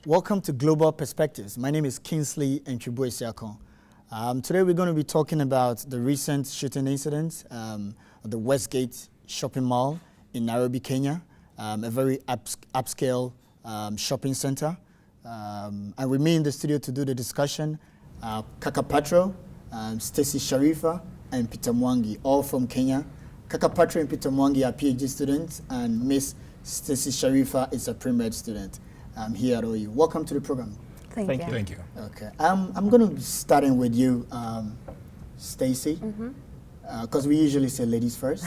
Welcome to Global Perspectives. My name is Kingsley Antwi-Boasiako. Today we're going to be talking about the recent shooting incident at the Westgate shopping mall in Nairobi, Kenya, a very upscale shopping center. And with me in the studio to do the discussion, Kaka Patro, Stacy Sharifa, and Peter Mwangi, all from Kenya. Kaka Patro and Peter Mwangi are PhD students, and Miss Stacy Sharifa is a pre-med student here at OU. Welcome to the program. Thank you. Thank you. Okay, I'm going to be starting with you, Stacy, because we usually say ladies first.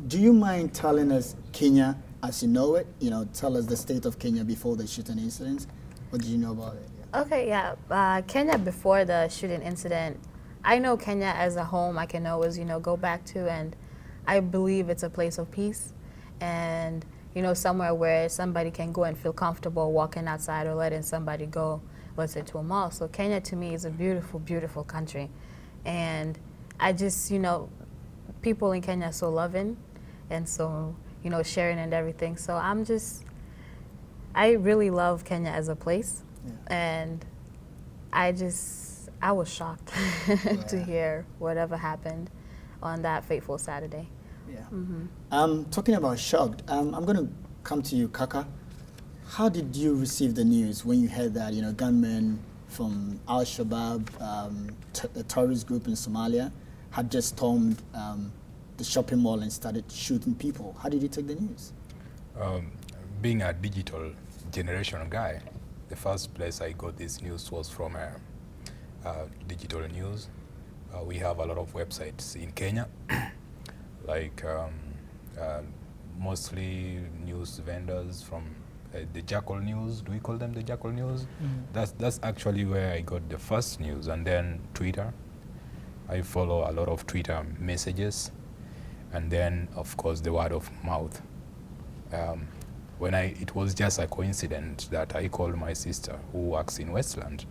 Do you mind telling us Kenya as you know it? You know, tell us the state of Kenya before the shooting incident. What did you know about it? Okay, yeah. Kenya before the shooting incident, I know Kenya as a home I can always, go back to, and I believe it's a place of peace and, somewhere where somebody can go and feel comfortable walking outside or letting somebody go, let's say, to a mall. So Kenya to me is a beautiful, beautiful country. And I just, people in Kenya are so loving and so, sharing and everything. So I really love Kenya as a place. Yeah. And I was shocked to hear whatever happened on that fateful Saturday. Yeah. Talking about shocked, I'm going to come to you, Kaka. How did you receive the news when you heard that, gunmen from Al-Shabaab, a terrorist group in Somalia, had just stormed the shopping mall and started shooting people? How did you take the news? Being a digital generation guy, the first place I got this news was from digital news. We have a lot of websites in Kenya, like mostly news vendors from the Jackal News. Do we call them the Jackal News? That's actually where I got the first news, and then Twitter. I follow a lot of Twitter messages, and then of course the word of mouth. It was just a coincidence that I called my sister who works in Westland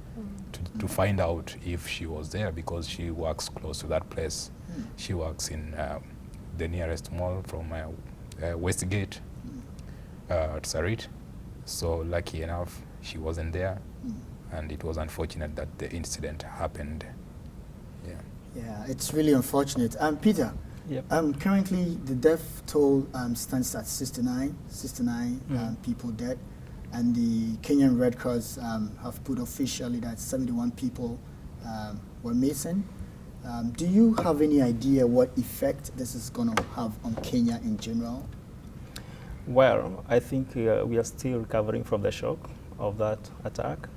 to find out if she was there, because she works close to that place. She works in the nearest mall from Westgate at Sarit. So lucky enough, she wasn't there, and it was unfortunate that the incident happened. Yeah, it's really unfortunate. Peter, yep. Currently the death toll stands at 69 people dead, and the Kenyan Red Cross have put officially that 71 people were missing. Do you have any idea what effect this is going to have on Kenya in general? Well, I think we are still recovering from the shock of that attack.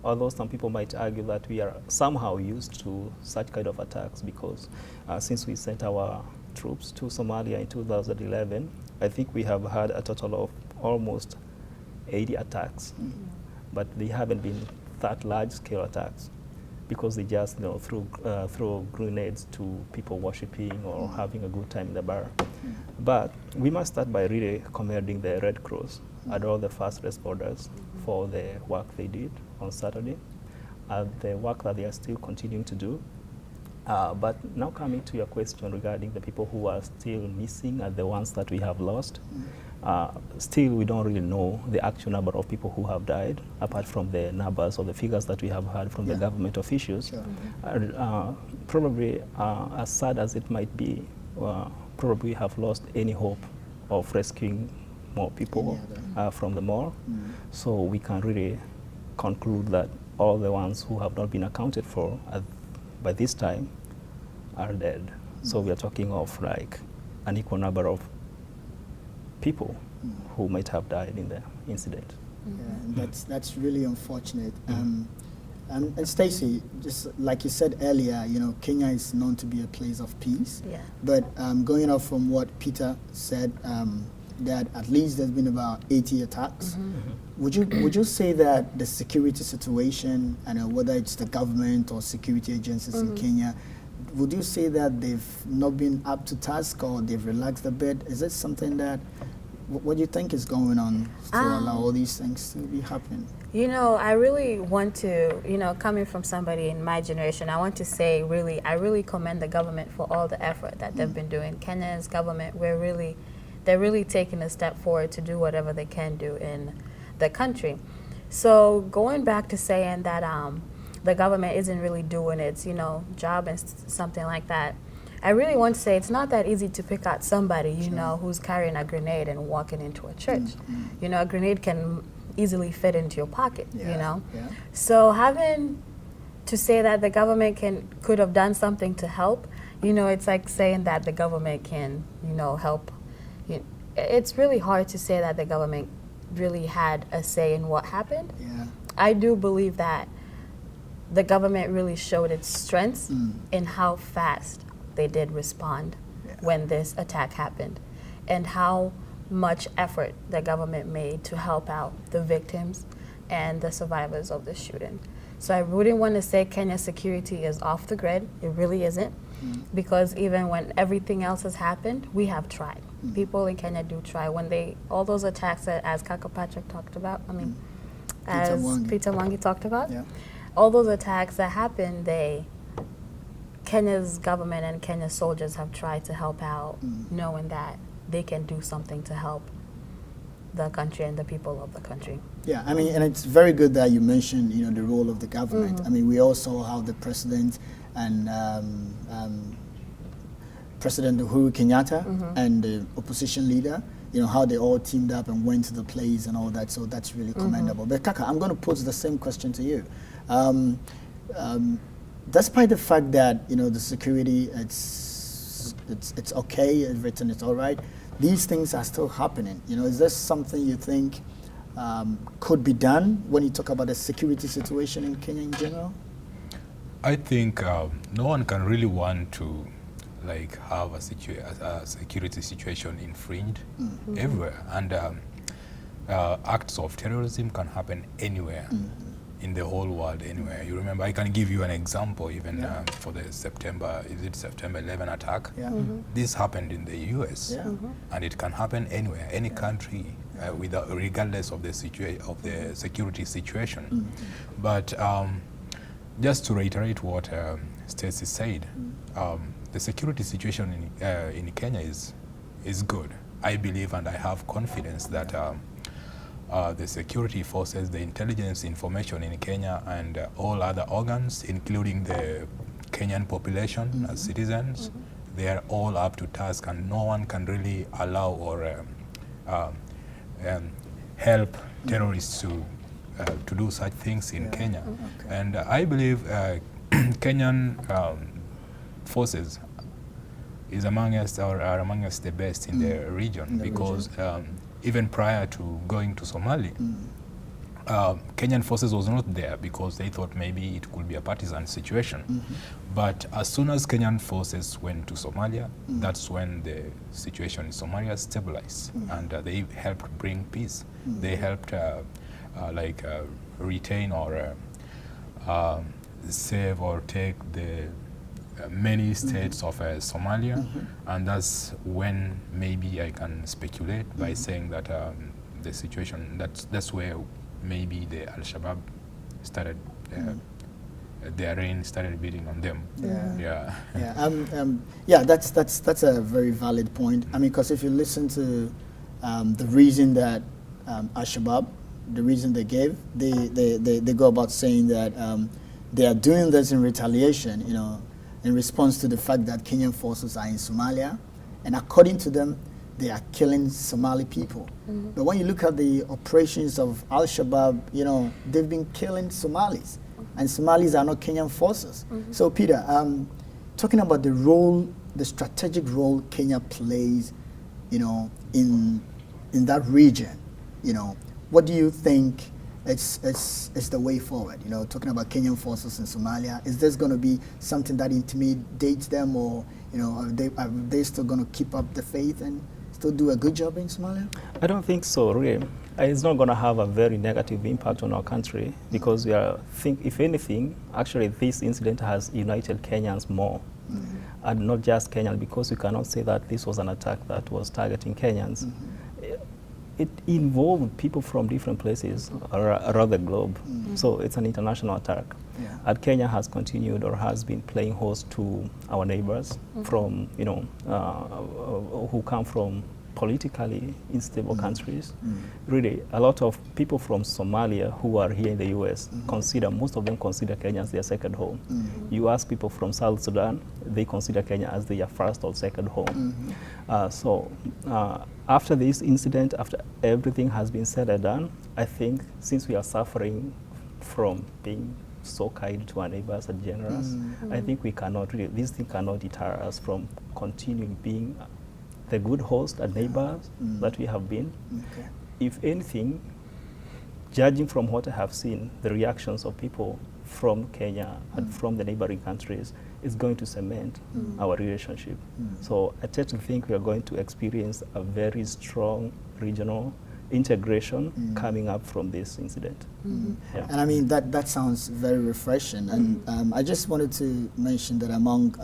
Although some people might argue that we are somehow used to such kind of attacks, because since we sent our troops to Somalia in 2011, I think we have had a total of almost 80 attacks, but they haven't been that large-scale attacks, because they just throw grenades to people worshiping or having a good time in the bar. But we must start by really commending the Red Cross and all the first responders for the work they did on Saturday, and the work that they are still continuing to do. But now coming to your question regarding the people who are still missing and the ones that we have lost, still we don't really know the actual number of people who have died, apart from the numbers or the figures that we have heard from the government officials. Sure. Probably, as sad as it might be, probably have lost any hope of rescuing more people from the mall. So we can really conclude that all the ones who have not been accounted for by this time are dead. So we are talking of like an equal number of people who might have died in the incident. Yeah, that's really unfortunate. And Stacey, just like you said earlier, Kenya is known to be a place of peace. Yeah. But going off from what Peter said, that at least there's been about 80 attacks. Would you say that the security situation, and whether it's the government or security agencies in Kenya, would you say that they've not been up to task, or they've relaxed a bit? Is it something that, what do you think is going on to allow all these things to be happening? I really want to, coming from somebody in my generation, I want to say I really commend the government for all the effort that they've been doing. Kenya's government, they're really taking a step forward to do whatever they can do in the country. So going back to saying that the government isn't really doing its, job and something like that, I really want to say it's not that easy to pick out somebody, who's carrying a grenade and walking into a church. A grenade can easily fit into your pocket, Yeah. So having to say that the government could have done something to help, it's like saying that the government can, help. It's really hard to say that the government really had a say in what happened. Yeah. I do believe that the government really showed its strengths in how fast they did respond when this attack happened, and how much effort the government made to help out the victims and the survivors of the shooting. So I wouldn't want to say Kenya's security is off the grid. It really isn't, because even when everything else has happened, we have tried. People in Kenya do try. When all those attacks that, as Kaka Patrick talked about, as Peter Mwangi talked about, all those attacks that happened, Kenya's government and Kenya's soldiers have tried to help out, knowing that they can do something to help the country and the people of the country. Yeah, and it's very good that you mentioned, the role of the government. We all saw how the president and President Uhuru Kenyatta and the opposition leader, how they all teamed up and went to the place and all that. So that's really commendable. But Kaka, I'm going to pose the same question to you. Despite the fact that the security, it's okay, everything is all right, these things are still happening. Is there something you think could be done when you talk about the security situation in Kenya in general? I think no one can really want to have a security situation infringed everywhere, and acts of terrorism can happen anywhere. In the whole world, anywhere. You remember, I can give you an example even for the September 11 attack. This happened in the US, and it can happen anywhere, any country, regardless of the security situation. But just to reiterate what Stacey said, the security situation in Kenya is good. I believe and I have confidence that the security forces, the intelligence information in Kenya, and all other organs, including the Kenyan population as citizens, they are all up to task, and no one can really allow or help terrorists to do such things in Kenya. And I believe Kenyan forces are among us the best in the region, because even prior to going to Somalia, Kenyan forces was not there because they thought maybe it could be a partisan situation. But as soon as Kenyan forces went to Somalia, that's when the situation in Somalia stabilized, and they helped bring peace. They helped retain or save or take the many states of Somalia, and that's when maybe I can speculate by saying that the situation, that's where maybe the Al-Shabaab started, their reign started beating on them. That's a very valid point. Because if you listen to the reason that Al-Shabaab, the reason they gave, they go about saying that they are doing this in retaliation, in response to the fact that Kenyan forces are in Somalia, and according to them, they are killing Somali people. But when you look at the operations of Al-Shabaab, they've been killing Somalis, and Somalis are not Kenyan forces. So Peter, talking about the strategic role Kenya plays, in that region, what do you think it's the way forward? Talking about Kenyan forces in Somalia, is this going to be something that intimidates them, or are they still going to keep up the faith and still do a good job in Somalia? I don't think so, really. It's not going to have a very negative impact on our country, because if anything, actually this incident has united Kenyans more, and not just Kenyans, because we cannot say that this was an attack that was targeting Kenyans. It involved people from different places around the globe. So it's an international attack. And Kenya has continued or has been playing host to our neighbors from, who come from politically unstable countries. Really, a lot of people from Somalia who are here in the US most of them consider Kenya as their second home. You ask people from South Sudan, they consider Kenya as their first or second home. After this incident, after everything has been said and done, I think since we are suffering from being so kind to our neighbors and generous, I think we cannot really, this thing cannot deter us from continuing being the good host and neighbors that we have been. Okay. If anything, judging from what I have seen, the reactions of people from Kenya and from the neighboring countries is going to cement our relationship. So I tend to think we are going to experience a very strong regional integration coming up from this incident. Yeah. And I mean, that sounds very refreshing. And I just wanted to mention that among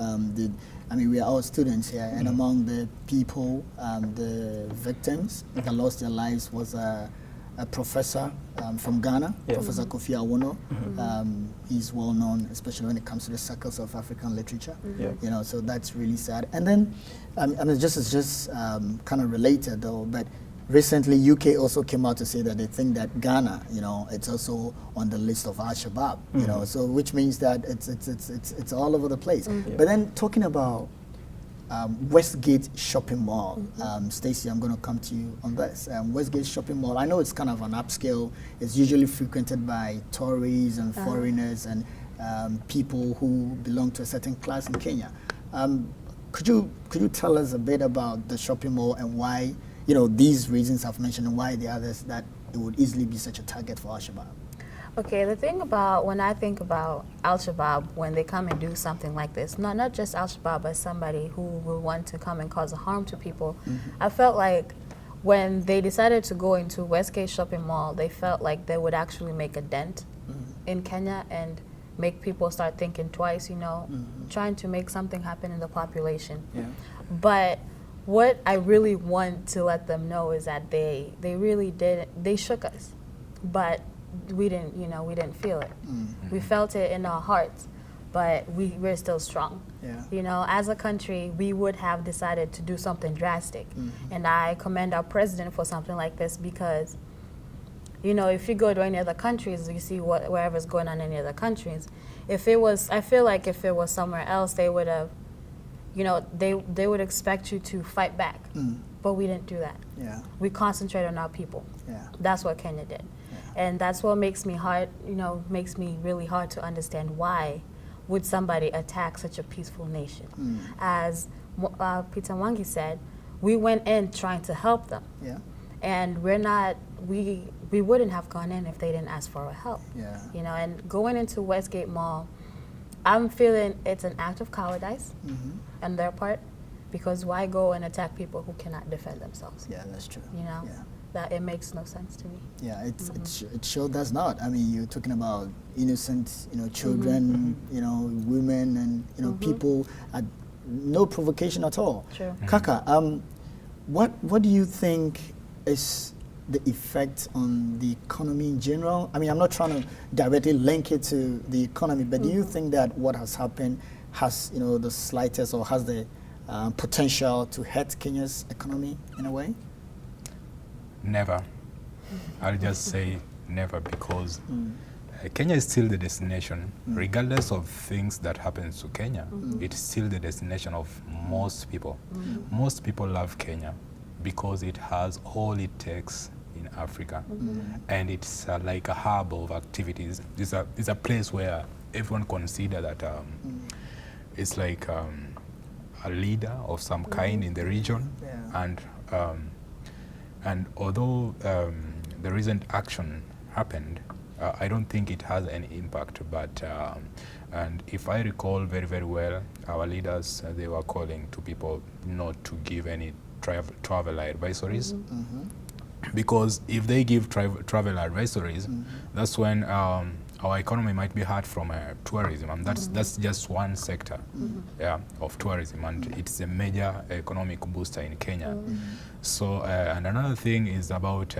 we are all students here, and among the people, the victims that lost their lives was a professor from Ghana, Professor Kofi Awono. He's well known, especially when it comes to the circles of African literature. You know, so that's really sad. And then, I mean, just kind of related though, but recently UK also came out to say that they think that Ghana, you know, it's also on the list of Al-Shabaab. You know, so which means that it's all over the place. But then talking about Westgate Shopping Mall. Stacey, I'm going to come to you on this. Westgate Shopping Mall, I know it's kind of an upscale. It's usually frequented by tourists and foreigners and people who belong to a certain class in Kenya. Could you tell us a bit about the shopping mall and why, you know, these reasons I've mentioned and why the others that it would easily be such a target for Al-Shabaab? Okay, the thing about when I think about Al-Shabaab, when they come and do something like this, not just Al-Shabaab, but somebody who will want to come and cause harm to people, I felt like when they decided to go into Westgate Shopping Mall, they felt like they would actually make a dent in Kenya and make people start thinking twice, you know, trying to make something happen in the population. But what I really want to let them know is that they really did, they shook us, but we didn't, you know, we didn't feel it. We felt it in our hearts, but we're still strong. You know, as a country, we would have decided to do something drastic. And I commend our president for something like this because, you know, if you go to any other countries, you see wherever's going on in any other countries. If it was, I feel like if it was somewhere else, they would have, you know, they would expect you to fight back. But we didn't do that. We concentrated on our people. That's what Kenya did. And that's what makes me hard, you know, makes me really hard to understand why would somebody attack such a peaceful nation. As Peter Mwangi said, we went in trying to help them. And we're not, we wouldn't have gone in if they didn't ask for our help. You know, and going into Westgate Mall, I'm feeling it's an act of cowardice on their part, because why go and attack people who cannot defend themselves? That's true. You know, that it makes no sense to me. It sure does not. I mean, you're talking about innocent, you know, children, you know, women, and you know, people at no provocation at all. Kaka, what do you think is the effect on the economy in general? I mean, I'm not trying to directly link it to the economy, but do you think that what has happened has, you know, the slightest or has the potential to hurt Kenya's economy in a way? Never. I'll just say never, because Kenya is still the destination. Regardless of things that happens to Kenya, it's still the destination of most people. Most people love Kenya because it has all it takes in Africa, and it's like a hub of activities. It's a place where everyone consider that it's like a leader of some kind in the region, and although the recent action happened, I don't think it has any impact. But and if I recall very, very well, our leaders they were calling to people not to give any travel advisories, because if they give travel advisories, that's when our economy might be hurt from tourism, and that's just one sector of tourism, and it's a major economic booster in Kenya. So and another thing is about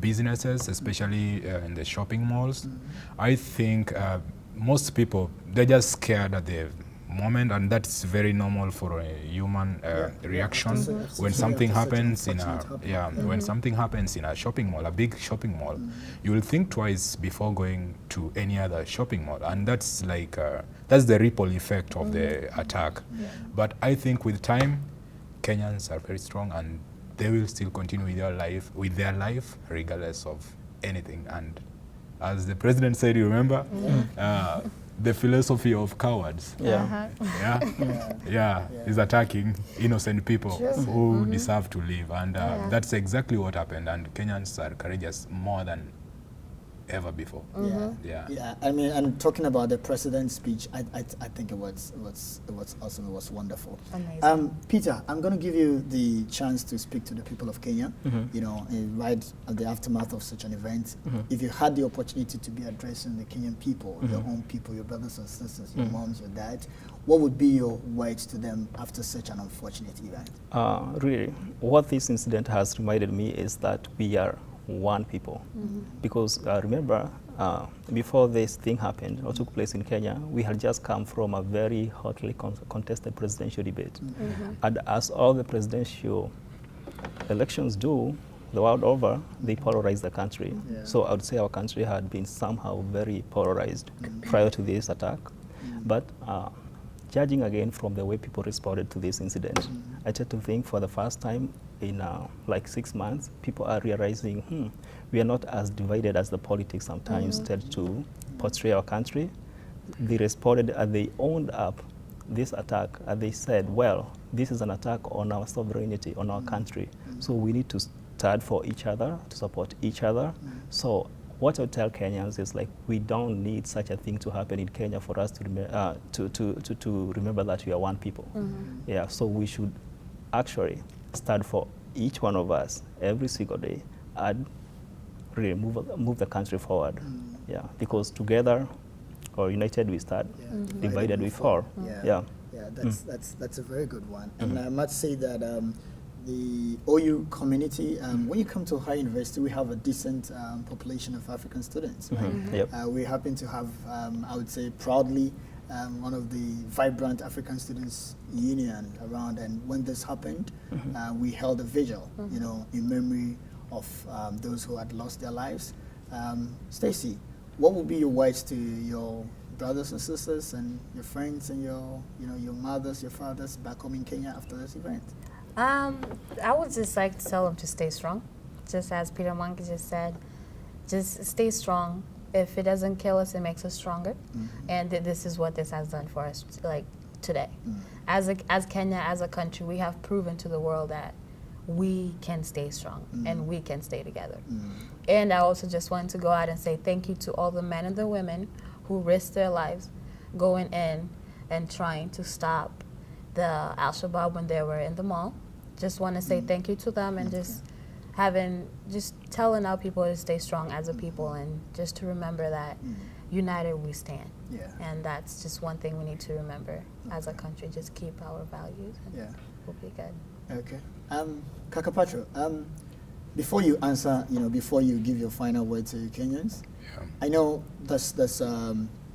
businesses, especially in the shopping malls. I think most people, they're just scared that they moment, and that's very normal for a human reaction. When something happens in a when something happens in a shopping mall, a big shopping mall, you will think twice before going to any other shopping mall, and that's like that's the ripple effect of the attack. But I think with time, Kenyans are very strong, and they will still continue with their life regardless of anything. And as the president said, you remember, the philosophy of cowards is attacking innocent people who deserve to live, and that's exactly what happened. And Kenyans are courageous more than ever before. I mean, and talking about the president's speech, I think it was awesome. It was wonderful. Amazing. Peter, I'm going to give you the chance to speak to the people of Kenya. You know, right at the aftermath of such an event, if you had the opportunity to be addressing the Kenyan people, your own people, your brothers and sisters, your moms, your dad, what would be your words to them after such an unfortunate event? Really, what this incident has reminded me is that we are one people. Because remember, before this thing happened or took place in Kenya, we had just come from a very hotly contested presidential debate. And as all the presidential elections do, the world over, they polarize the country. So I would say our country had been somehow very polarized prior to this attack. But judging again from the way people responded to this incident, I tend to think for the first time in like 6 months, people are realizing, we are not as divided as the politics sometimes tend to portray our country. They responded and they owned up this attack, and they said, well, this is an attack on our sovereignty, on our country. So we need to stand for each other, to support each other. So what I would tell Kenyans is, like, we don't need such a thing to happen in Kenya for us to remember that we are one people. Yeah, so we should actually stand for each one of us every single day and really move the country forward. Yeah, because together or united we stand, divided we fall. That's a very good one. And I must say that the OU community, when you come to Ohio University, we have a decent population of African students. Right? We happen to have, I would say proudly, one of the vibrant African Students Union around, and when this happened, we held a vigil, you know, in memory of those who had lost their lives. Stacy, what would be your words to your brothers and sisters and your friends and your mothers, your fathers back home in Kenya after this event? I would just like to tell them to stay strong. Just as Peter Mwangi just said, just stay strong. If it doesn't kill us, it makes us stronger. And this is what this has done for us, like, today. As Kenya, as a country, we have proven to the world that we can stay strong and we can stay together. And I also just wanted to go out and say thank you to all the men and the women who risked their lives going in and trying to stop the Al-Shabaab when they were in the mall. Just want to say thank you to them, and just telling our people to stay strong as a people, and just to remember that united we stand. And that's just one thing we need to remember as a country. Just keep our values, and we'll be good. Okay. Kakapatro, before you answer, before you give your final word to Kenyans, I know that's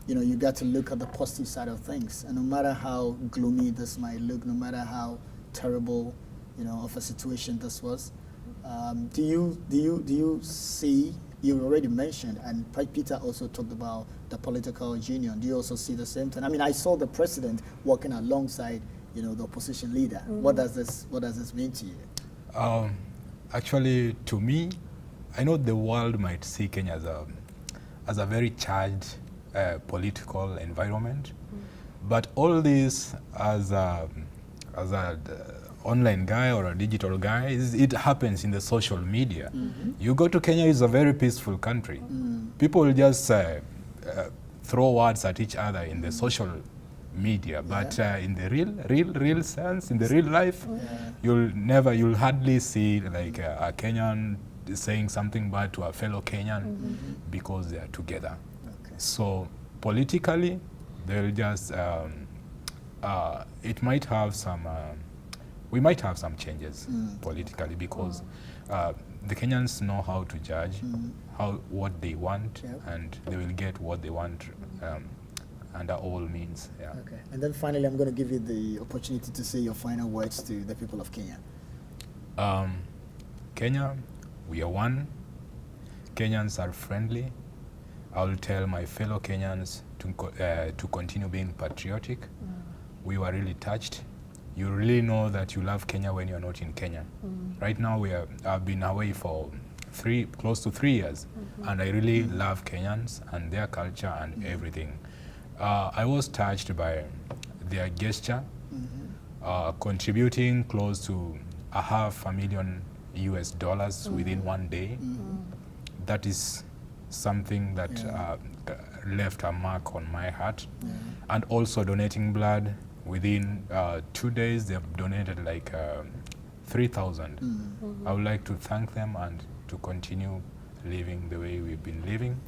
you got to look at the positive side of things, and no matter how gloomy this might look, no matter how terrible, of a situation this was, do you see? You already mentioned, and Peter also talked about the political union. Do you also see the same thing? I mean, I saw the president working alongside, the opposition leader. What does this mean to you? Actually, to me, I know the world might see Kenya as a very charged political environment, but all this as a online guy or a digital guy, it happens in the social media. You go to Kenya, it's a very peaceful country. People will just throw words at each other in the social media, but in the real sense, in the real life, you'll hardly see like a Kenyan saying something bad to a fellow Kenyan because they are together. So politically, they'll just it might have some. We might have some changes politically, because the Kenyans know how to judge what they want, and they will get what they want under all means. Yeah. Okay. And then finally, I'm going to give you the opportunity to say your final words to the people of Kenya. Kenya, we are one. Kenyans are friendly. I will tell my fellow Kenyans to continue being patriotic. We were really touched. You really know that you love Kenya when you're not in Kenya. Right now, I've been away for close to 3 years, and I really love Kenyans and their culture and everything. I was touched by their gesture, contributing close to $500,000 US within one day. That is something that left a mark on my heart. And also donating blood. Within 2 days, they've donated like 3,000. I would like to thank them and to continue living the way we've been living.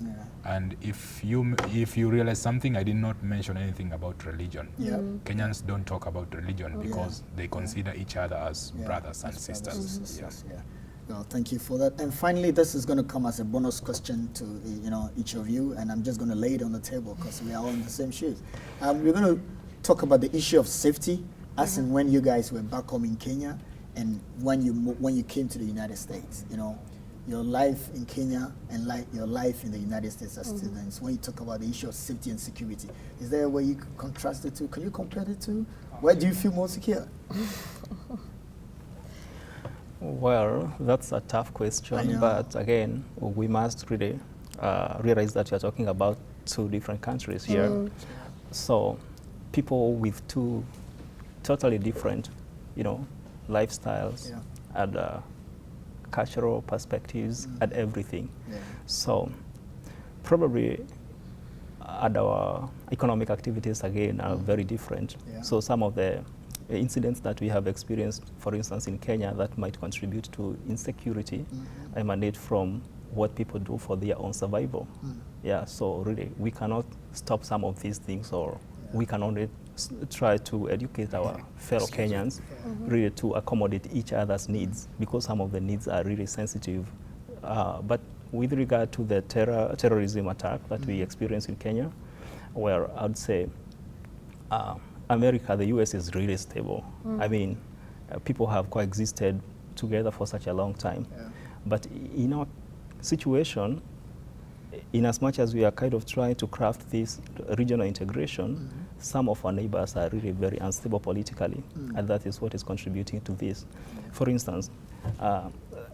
And if you realize something, I did not mention anything about religion. Kenyans don't talk about religion because they consider each other as brothers and sisters. Well, thank you for that. And finally, this is going to come as a bonus question to each of you, and I'm just going to lay it on the table because we are all in the same shoes. We're going to talk about the issue of safety, as in when you guys were back home in Kenya and when you came to the United States. Your life in Kenya and your life in the United States as students. When you talk about the issue of safety and security, is there a way you could contrast the two? Can you compare the two? Where do you feel more secure? Well, that's a tough question, but again, we must really realize that we are talking about two different countries here. So people with two totally different, lifestyles and cultural perspectives and everything. So probably and our economic activities again are very different. So some of the incidents that we have experienced, for instance, in Kenya, that might contribute to insecurity emanate from what people do for their own survival. So really, we cannot stop some of these things, or we can only try to educate our fellow Kenyans really to accommodate each other's needs, because some of the needs are really sensitive. But with regard to the terrorism attack that we experienced in Kenya, where I would say America, the US is really stable. I mean, people have coexisted together for such a long time. But in our situation, in as much as we are kind of trying to craft this regional integration, some of our neighbors are really very unstable politically, and that is what is contributing to this. For instance,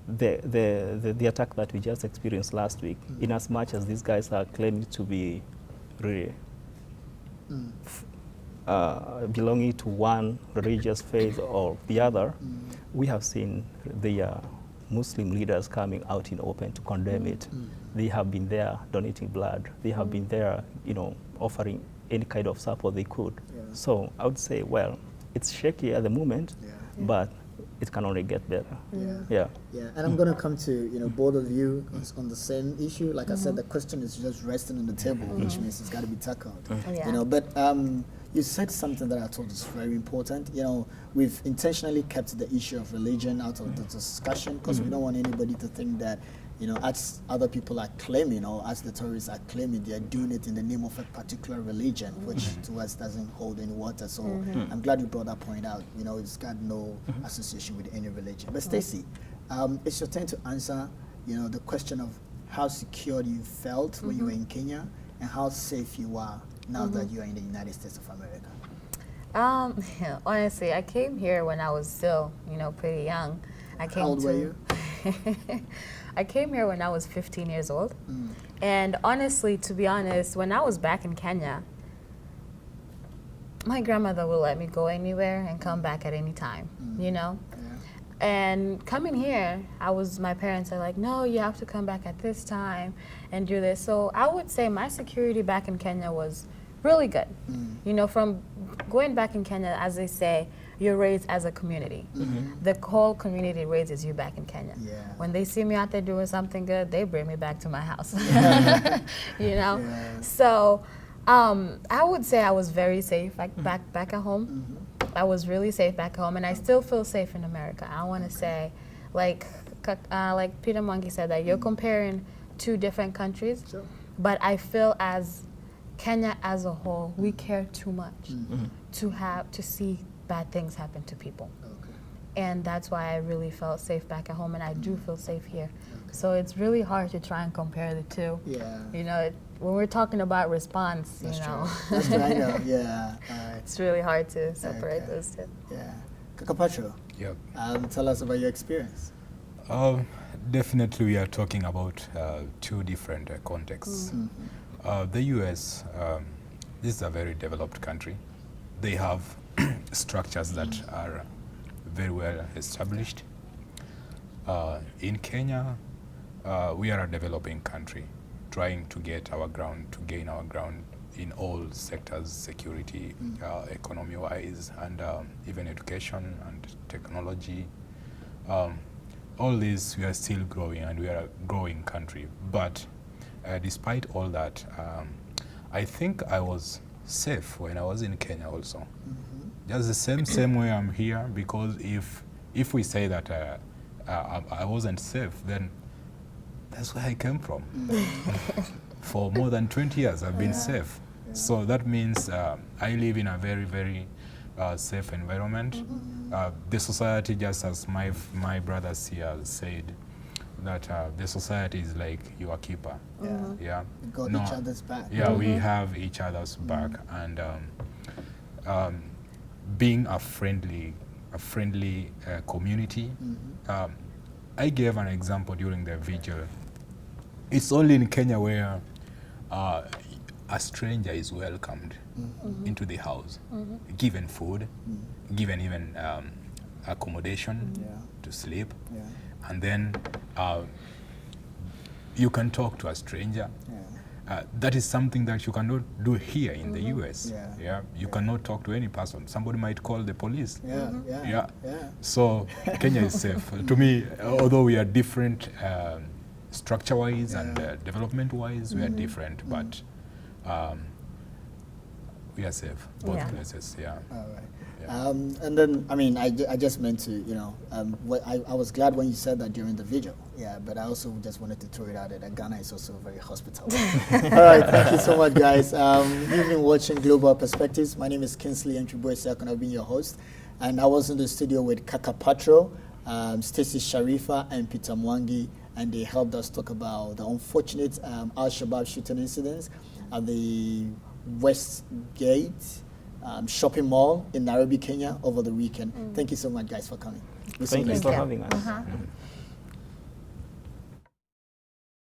the attack that we just experienced last week, in as much as these guys are claiming to be really belonging to one religious faith or the other, we have seen the Muslim leaders coming out in open to condemn it. They have been there donating blood. They have been there, offering any kind of support they could. So I would say, well, it's shaky at the moment, but it can only get better. And I'm going to come to both of you on the same issue. Like I said, the question is just resting on the table, which means it's got to be tackled. But you said something that I thought is very important. We've intentionally kept the issue of religion out of the discussion because we don't want anybody to think that, as other people are claiming, or as the terrorists are claiming, they're doing it in the name of a particular religion, which to us doesn't hold any water. So I'm glad you brought that point out. It's got no association with any religion. But Stacey, it's your turn to answer, the question of how secure you felt when you were in Kenya and how safe you are now that you are in the United States of America. Honestly, I came here when I was still, pretty young. How old were you? I came here when I was 15 years old. And honestly, to be honest, when I was back in Kenya, my grandmother would let me go anywhere and come back at any time, And coming here, my parents are like, no, you have to come back at this time and do this. So I would say my security back in Kenya was really good. From going back in Kenya, as they say, you're raised as a community. The whole community raises you back in Kenya. When they see me out there doing something good, they bring me back to my house. So I would say I was very safe back at home. I was really safe back home, and I still feel safe in America. I want to say, like Peter Mwangi said, that you're comparing two different countries, but I feel as Kenya as a whole, we care too much to see bad things happen to people. Okay. And that's why I really felt safe back at home, and I do feel safe here. So it's really hard to try and compare the two. Yeah. You know, when we're talking about response, That's you know, true. That's true. I know. Yeah. it's really hard to separate Okay. those two. Yeah. Kakapatro, Yep. tell us about your experience. Definitely, we are talking about two different contexts. The US, this is a very developed country. They have structures that are very well established. In Kenya, we are a developing country, trying to gain our ground in all sectors, security, economy-wise, and even education and technology. All this, we are still growing, and we are a growing country. But despite all that, I think I was safe when I was in Kenya also. Just the same way I'm here, because if we say that I wasn't safe, then that's where I came from. For more than 20 years, I've been safe. So that means I live in a very, very safe environment. The society, just as my brothers here said, that the society is like your keeper. Yeah. We got each other's back. Yeah, we have each other's back, and being a friendly community. I gave an example during the vigil. It's only in Kenya where a stranger is welcomed into the house, given food, given even accommodation to sleep, and then you can talk to a stranger. That is something that you cannot do here in the US. You cannot talk to any person. Somebody might call the police. So Kenya is safe. To me, although we are different structure-wise and development-wise, we are different, but we are safe, both places. All right. And then, I mean, I just meant to, you know, I was glad when you said that during the video. Yeah, but I also just wanted to throw it out there that Ghana is also very hospitable. All right, thank you so much, guys. You've been watching Global Perspectives. My name is Kingsley Antwi-Boasiako, and I've been your host. And I was in the studio with Kakapatro, Stacey Sharifa, and Peter Mwangi, and they helped us talk about the unfortunate Al-Shabaab shooting incidents at the Westgate shopping mall in Nairobi, Kenya over the weekend. Thank you so much, guys, for coming. Thank you for having us.